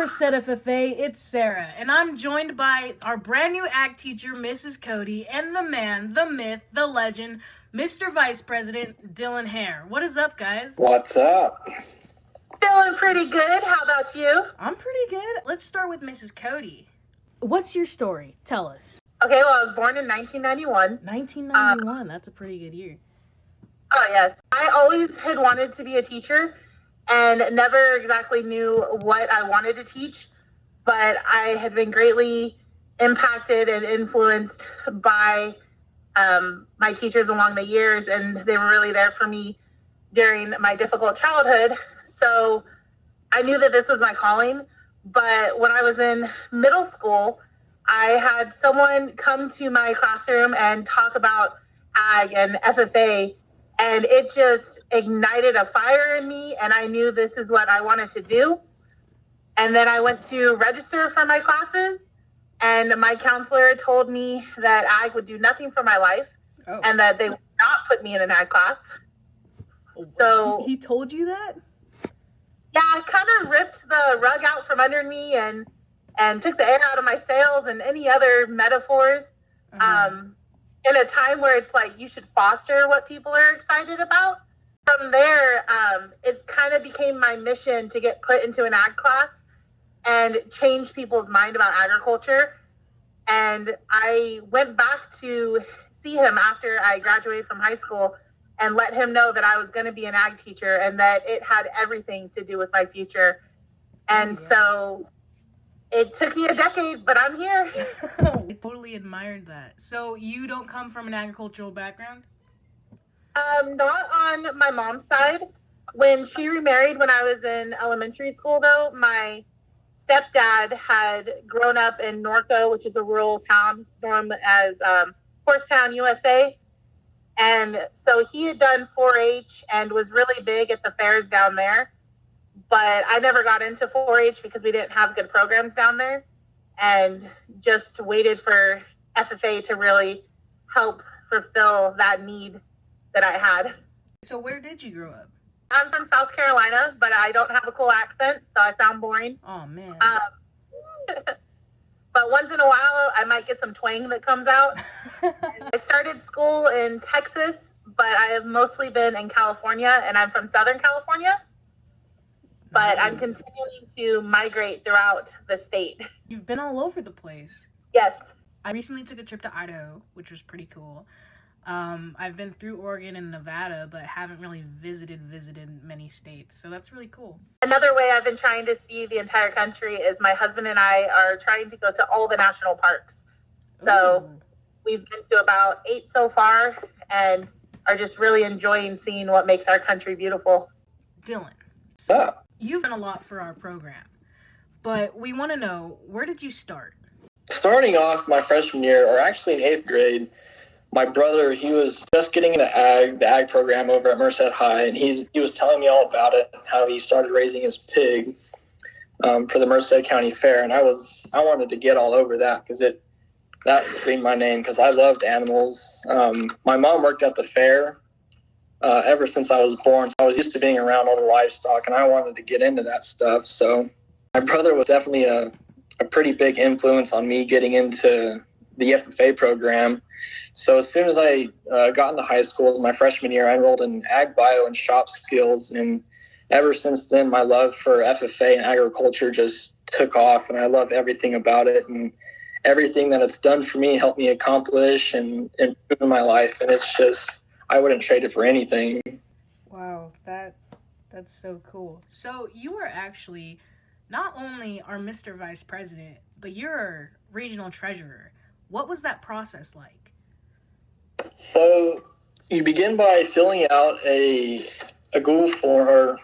said FFA, it's Sarah, and I'm joined by our brand new ag teacher, Mrs. Cote, and the man, the myth, the legend, Mr. Vice President, Dylan Hare. What is up, guys? What's up? Feeling pretty good. How about you? I'm pretty good. Let's start with Mrs. Cote. What's your story? Tell us. Okay, well, I was born in 1991. 1991, that's a pretty good year. Oh, yes. I always had wanted to be a teacher and never exactly knew what I wanted to teach, but I had been greatly impacted and influenced by my teachers along the years, and they were really there for me during my difficult childhood. So I knew that this was my calling, but when I was in middle school, I had someone come to my classroom and talk about ag and FFA, and it just ignited a fire in me, and I knew this is what I wanted to do. And then I went to register for my classes, and my counselor told me that ag would do nothing for my life, and that they would not put me in an ag class. So he told you that? Yeah, I kind of ripped the rug out from under me and took the air out of my sails and any other metaphors. In a time where it's like you should foster what people are excited about. From there, it kind of became my mission to get put into an ag class and change people's mind about agriculture. And I went back to see him after I graduated from high school and let him know that I was going to be an ag teacher and that it had everything to do with my future. And so it took me a decade, but I'm here. I totally admired that. So you don't come from an agricultural background? Not on my mom's side. When she remarried when I was in elementary school, though, my stepdad had grown up in Norco, which is a rural town known as Horsetown, USA. And so he had done 4-H and was really big at the fairs down there. But I never got into 4-H because we didn't have good programs down there, and just waited for FFA to really help fulfill that need that I had. So where did you grow up? I'm from South Carolina, but I don't have a cool accent, so I sound boring. Oh, man. But once in a while, I might get some twang that comes out. I started school in Texas, but I have mostly been in California, and I'm from Southern California. But I'm continuing to migrate throughout the state. You've been all over the place. Yes. I recently took a trip to Idaho, which was pretty cool. I've been through Oregon and Nevada, but haven't really visited many states. So that's really cool. Another way I've been trying to see the entire country is my husband and I are trying to go to all the national parks. So we've been to about 8 so far and are just really enjoying seeing what makes our country beautiful. Dylan. So, you've done a lot for our program, but we want to know, where did you start? starting off my freshman year, or actually in 8th grade, my brother, he was just getting into the ag program over at Merced High, and he was telling me all about it, how he started raising his pig for the Merced County Fair, and I wanted to get all over that because that screamed my name because I loved animals. My mom worked at the fair ever since I was born, so I was used to being around all the livestock, and I wanted to get into that stuff. So my brother was definitely a pretty big influence on me getting into the FFA program. So as soon as I got into high school, as my freshman year, I enrolled in ag bio and shop skills, and ever since then, my love for FFA and agriculture just took off, and I love everything about it, and everything that it's done for me helped me accomplish and improve in my life, and it's just, I wouldn't trade it for anything. Wow, that's so cool. So you are actually not only our Mr. Vice President, but you're our regional treasurer. What was that process like? So you begin by filling out a Google form, or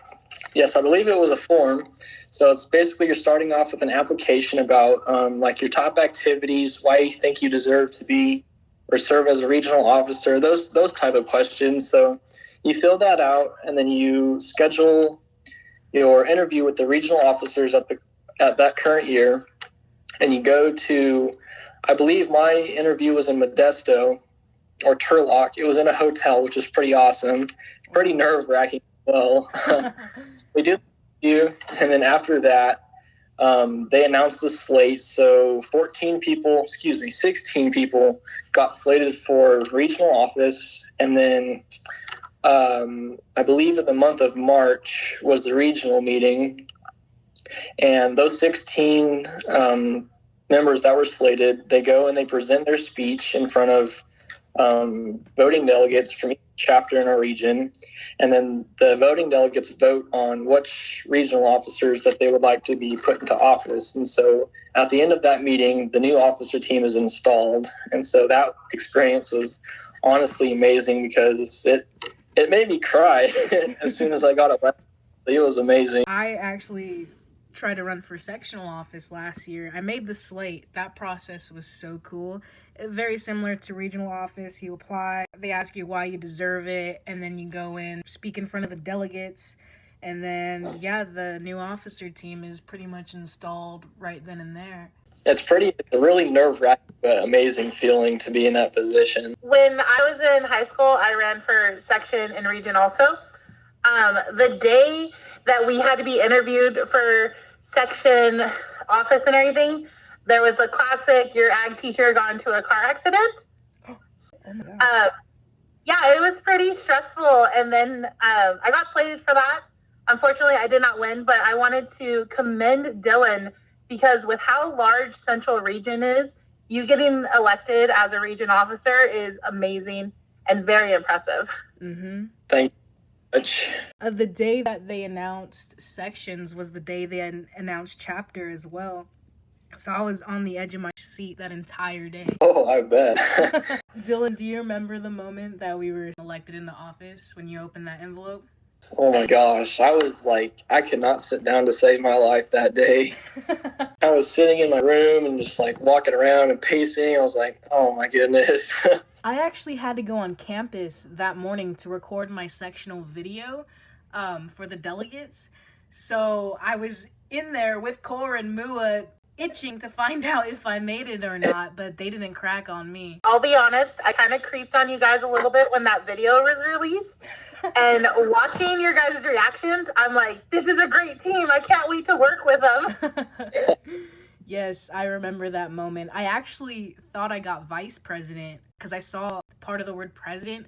yes, I believe it was a form. So it's basically you're starting off with an application about like your top activities, why you think you deserve to be or serve as a regional officer, those type of questions. So you fill that out, and then you schedule your interview with the regional officers at that current year, and you go to, I believe my interview was in Modesto or Turlock. It was in a hotel, which is pretty awesome, pretty nerve-wracking as well. We did the interview, and then after that, they announced the slate. So 16 people got slated for regional office. And then I believe in the month of March was the regional meeting. And those 16 members that were slated, they go and they present their speech in front of voting delegates from each chapter in our region. And then the voting delegates vote on which regional officers that they would like to be put into office. And so at the end of that meeting, the new officer team is installed. And so that experience was honestly amazing because it made me cry as soon as I got elected. It was amazing. I actually tried to run for sectional office last year. I made the slate. That process was so cool. Very similar to regional office. You apply, they ask you why you deserve it, and then you go in, speak in front of the delegates, and then, the new officer team is pretty much installed right then and there. It's a really nerve-wracking but amazing feeling to be in that position. When I was in high school, I ran for section and region also. The day that we had to be interviewed for section office and everything, there was a classic, your ag teacher got into a car accident. Oh my God. It was pretty stressful. And then I got slated for that. Unfortunately, I did not win, but I wanted to commend Dylan because with how large Central Region is, you getting elected as a region officer is amazing and very impressive. Mm-hmm. Thank you much. The day that they announced sections was the day they announced chapter as well. So I was on the edge of my seat that entire day. Oh, I bet. Dylan, do you remember the moment that we were elected in the office when you opened that envelope? Oh my gosh. I was like, I could not sit down to save my life that day. I was sitting in my room and just like walking around and pacing. I was like, oh my goodness. I actually had to go on campus that morning to record my sectional video for the delegates. So I was in there with Cor and Mua itching to find out if I made it or not, but they didn't crack on me. I'll be honest, I kind of creeped on you guys a little bit when that video was released. And watching your guys' reactions, I'm like, this is a great team. I can't wait to work with them. Yes, I remember that moment. I actually thought I got vice president because I saw part of the word president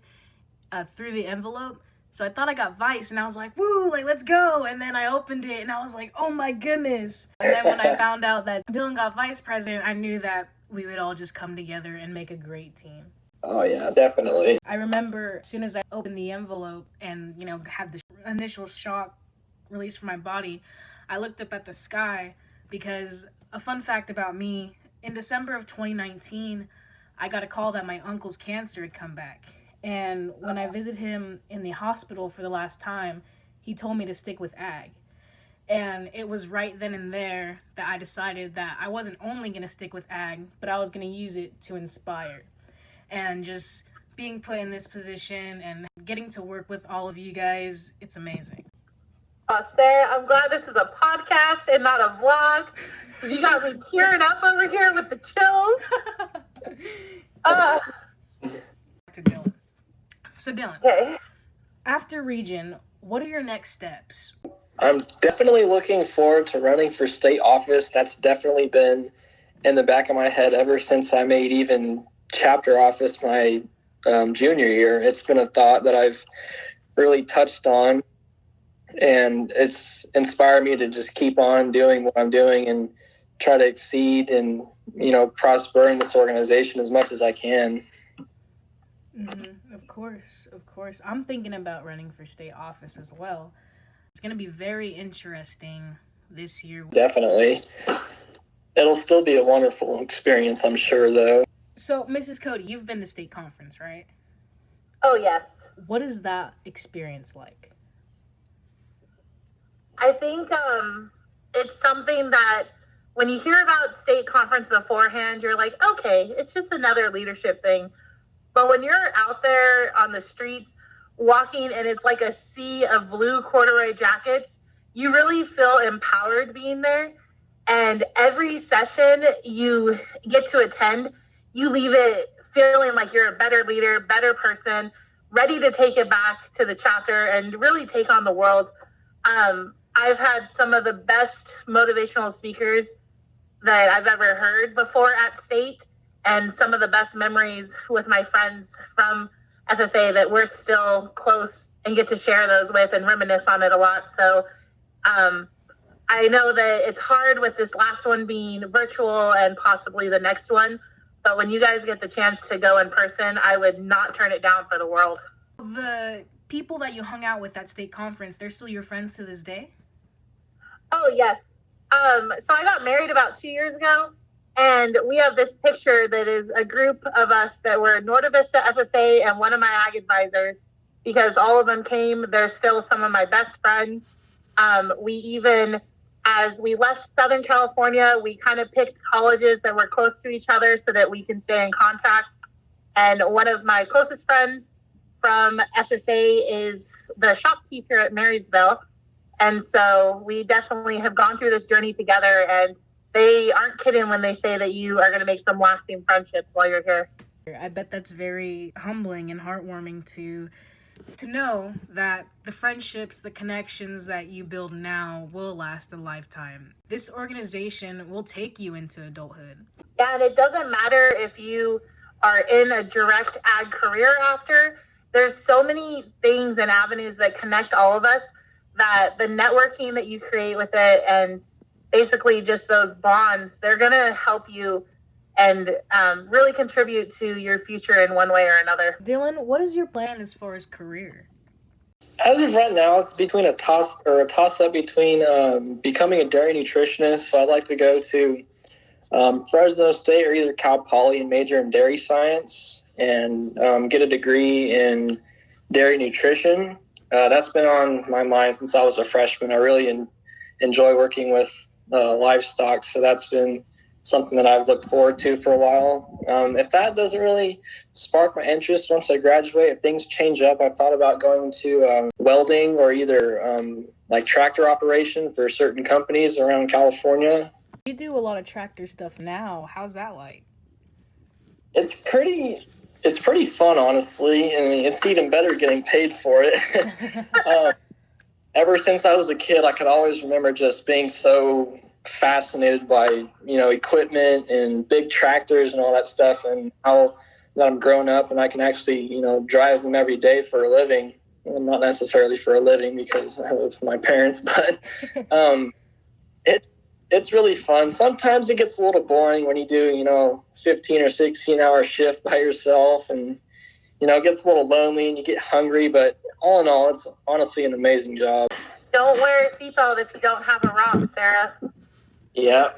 through the envelope. So I thought I got vice, and I was like, woo, like, let's go. And then I opened it, and I was like, oh my goodness. And then when I found out that Dylan got vice president, I knew that we would all just come together and make a great team. Oh, yeah, definitely. I remember as soon as I opened the envelope and, had the initial shock released from my body, I looked up at the sky because a fun fact about me, in December of 2019, I got a call that my uncle's cancer had come back. And when I visited him in the hospital for the last time, he told me to stick with ag. And it was right then and there that I decided that I wasn't only going to stick with ag, but I was going to use it to inspire. And just being put in this position and getting to work with all of you guys, it's amazing. Sarah, I'm glad this is a podcast and not a vlog. You got me tearing up over here with the chills. To Dylan. So Dylan, Okay. after Region, what are your next steps? I'm definitely looking forward to running for state office. That's definitely been in the back of my head ever since I made even chapter office my junior year. It's been a thought that I've really touched on, and it's inspired me to just keep on doing what I'm doing and try to exceed and, prosper in this organization as much as I can. Mm-hmm. Of course. I'm thinking about running for state office as well. It's going to be very interesting this year. Definitely. It'll still be a wonderful experience, I'm sure, though. So, Mrs. Cote, you've been to state conference, right? Oh, yes. What is that experience like? I think it's something that when you hear about state conference beforehand, you're like, okay, it's just another leadership thing. But when you're out there on the streets walking and it's like a sea of blue corduroy jackets, you really feel empowered being there. And every session you get to attend, you leave it feeling like you're a better leader, better person, ready to take it back to the chapter and really take on the world. I've had some of the best motivational speakers that I've ever heard before at state, and some of the best memories with my friends from FFA that we're still close and get to share those with and reminisce on it a lot. So I know that it's hard with this last one being virtual and possibly the next one, but when you guys get the chance to go in person, I would not turn it down for the world. The people that you hung out with at state conference, they're still your friends to this day? Oh, yes. So I got married about 2 years ago, and we have this picture that is a group of us that were Norte Vista FFA and one of my ag advisors, because all of them came. They're still some of my best friends. We even, as we left Southern California, we kind of picked colleges that were close to each other so that we can stay in contact. And one of my closest friends from FFA is the shop teacher at Marysville. And so we definitely have gone through this journey together, and they aren't kidding when they say that you are going to make some lasting friendships while you're here. I bet that's very humbling and heartwarming to know that the friendships, the connections that you build now will last a lifetime. This organization will take you into adulthood. Yeah, and it doesn't matter if you are in a direct ag career after. There's so many things and avenues that connect all of us, that the networking that you create with it and basically just those bonds, they're going to help you and really contribute to your future in one way or another. Dylan, what is your plan as far as career? As of right now, it's between a toss up between becoming a dairy nutritionist. So I'd like to go to Fresno State or either Cal Poly and major in dairy science and get a degree in dairy nutrition. That's been on my mind since I was a freshman. I really enjoy working with livestock, so that's been something that I've looked forward to for a while. If that doesn't really spark my interest once I graduate, if things change up, I've thought about going to welding or either like tractor operation for certain companies around California. You do a lot of tractor stuff now. How's that like? It's pretty fun, honestly. I mean, it's even better getting paid for it. Ever since I was a kid, I could always remember just being so fascinated by, equipment and big tractors and all that stuff, and how that I'm grown up and I can actually, drive them every day for a living. Well, not necessarily for a living because I live with my parents, but it's really fun. Sometimes it gets a little boring when you do, 15 or 16 hour shift by yourself, and, it gets a little lonely and you get hungry, but all in all, it's honestly an amazing job. Don't wear a seatbelt if you don't have a ROM, Sarah. Yeah.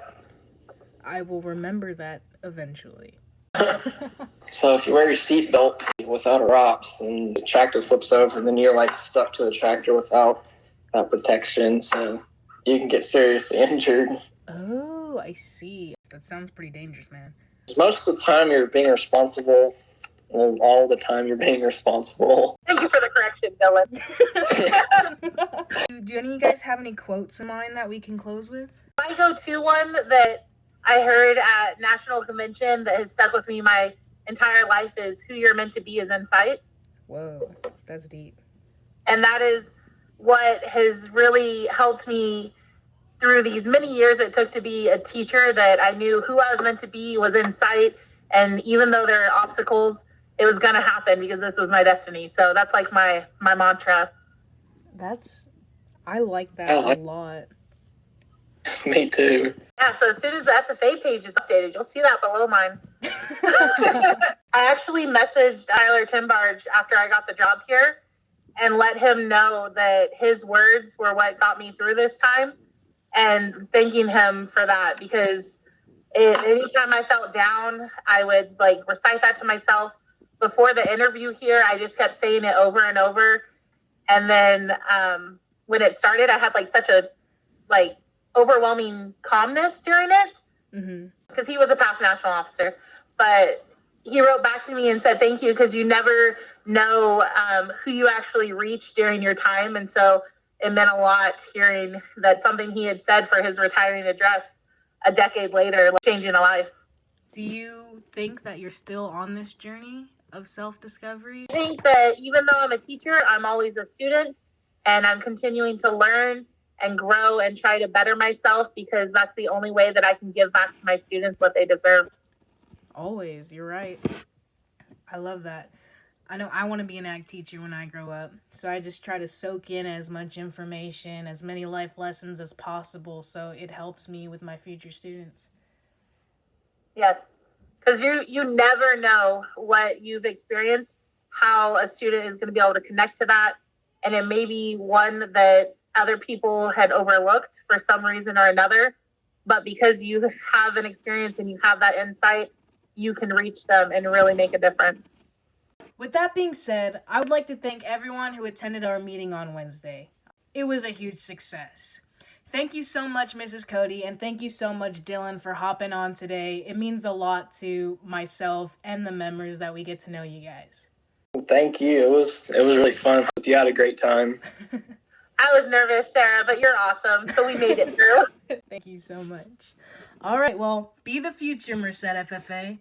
I will remember that eventually. So if you wear your seatbelt without a ROPS and the tractor flips over, then you're like stuck to the tractor without protection, so you can get seriously injured. Oh, I see. That sounds pretty dangerous, man. Most of the time you're being responsible. Well, all the time you're being responsible. Thank you for the correction, Dylan. Do any of you guys have any quotes in mind that we can close with? My go-to one that I heard at National Convention that has stuck with me my entire life is "Who you're meant to be is in sight." Whoa, that's deep. And that is what has really helped me through these many years it took to be a teacher, that I knew who I was meant to be was in sight. And even though there are obstacles, it was going to happen because this was my destiny. So that's like my mantra. I like that a lot. Me too. Yeah, so as soon as the FFA page is updated, you'll see that below mine. I actually messaged Tyler Timbarge after I got the job here and let him know that his words were what got me through this time, and thanking him for that, because anytime I felt down, I would recite that to myself. Before the interview here, I just kept saying it over and over. And then when it started, I had such a overwhelming calmness during it, because he was a past national officer. But he wrote back to me and said, "Thank you, because you never know who you actually reach during your time." And so it meant a lot hearing that something he had said for his retiring address a decade later, changing a life. Do you think that you're still on this journey of self-discovery? I think that even though I'm a teacher, I'm always a student, and I'm continuing to learn and grow and try to better myself, because that's the only way that I can give back to my students what they deserve. Always, you're right. I love that. I know I want to be an ag teacher when I grow up, so I just try to soak in as much information, as many life lessons as possible, so it helps me with my future students. Yes, because you never know what you've experienced, how a student is going to be able to connect to that, and it may be one that other people had overlooked for some reason or another, but because you have an experience and you have that insight, you can reach them and really make a difference. With that being said, I would like to thank everyone who attended our meeting on Wednesday. It was a huge success. Thank you so much, Mrs. Cote, and thank you so much, Dylan, for hopping on today. It means a lot to myself and the members that we get to know you guys. Thank you. It was really fun. You had a great time. I was nervous, Sarah, but you're awesome, so we made it through. Thank you so much. All right, well, be the future, Merced FFA.